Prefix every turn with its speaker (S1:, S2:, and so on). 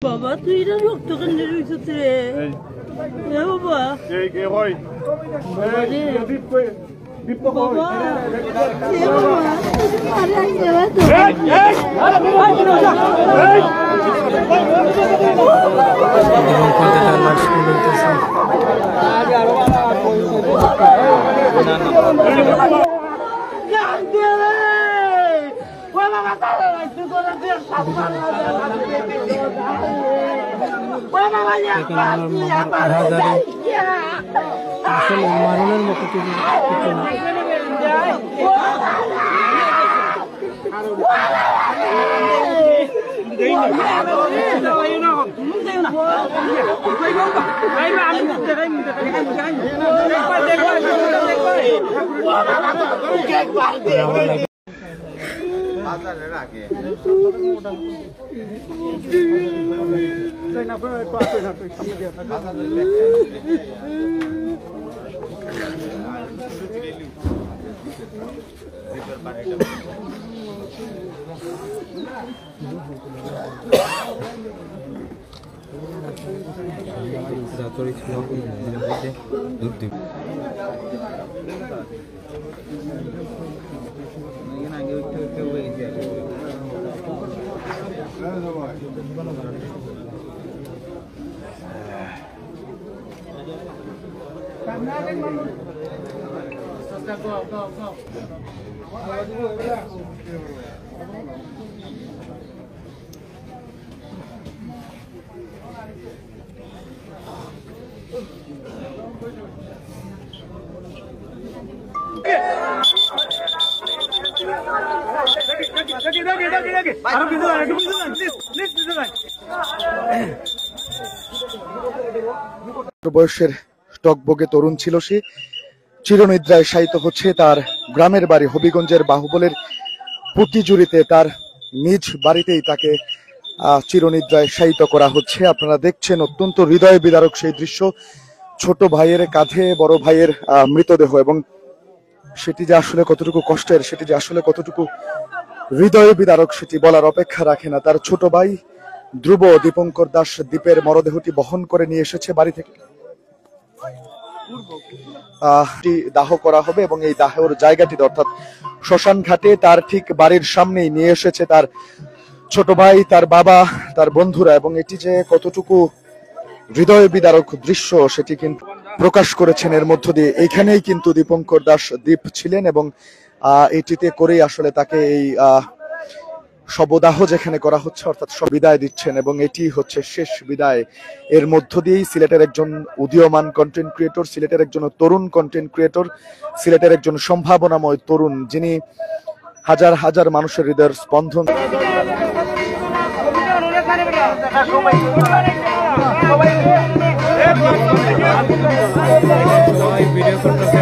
S1: বাবা তুই না রক্ত কান্ডে রইছিস রে এ বাবা
S2: কে কই
S1: বাবা এ বাবা আরে আইছে তো
S3: আসলে মারণের মতো কিছু
S4: বয়সের টকবগে তরুণ ছিল সে, চিরনিদ্রায় শায়িত হচ্ছে। তার গ্রামের বাড়ি হবিগঞ্জের বাহুবলের পুটিজুড়িতে, তার নিজ বাড়িতেই তাকে চিরনিদ্রায় শায়িত করা হচ্ছে। আপনারা দেখছেন অত্যন্ত হৃদয় বিদারক সেই দৃশ্য, ছোট ভাইয়ের কাঁধে বড় ভাইয়ের মৃতদেহ, এবং সেটি যে আসলে কতটুকু কষ্টের, সেটি যে আসলে কতটুকু হৃদয় বিদারক সেটি বলার অপেক্ষা রাখে না। তার ছোট ভাই ধ্রুব দীপঙ্কর দাস দীপের মরদেহটি বহন করে নিয়ে এসেছে বাড়ি থেকে, দাহ করা হবে এবং এই দাহের জায়গাটিতে অর্থাৎ শ্মশান ঘাটে তার ঠিক বাড়ির সামনেই নিয়ে এসেছে তার ছোট ভাই, তার বাবা, তার বন্ধুরা, এবং এটি যে কতটুকু হৃদয় বিদারক দৃশ্য সেটি কিন্তু প্রকাশ করেছেন এর মধ্য দিয়ে। এইখানেই কিন্তু দীপঙ্কর দাস দীপ ছিলেন এবং এটিতে করেই আসলে তাকে এই শবদাহ যেখানে করা হচ্ছে অর্থাৎ বিদায় দিচ্ছেন, এবং এটি হচ্ছে শেষ বিদায়। এর মধ্য দিয়েই সিলেটের একজন উদীয়মান কন্টেন্ট ক্রিয়েটর, সিলেটের একজন তরুণ কন্টেন্ট ক্রিয়েটর, সিলেটের একজন সম্ভাবনাময় তরুণ, যিনি হাজার হাজার মানুষের হৃদয়ের স্পন্দন।
S3: ভিডিও করতেছে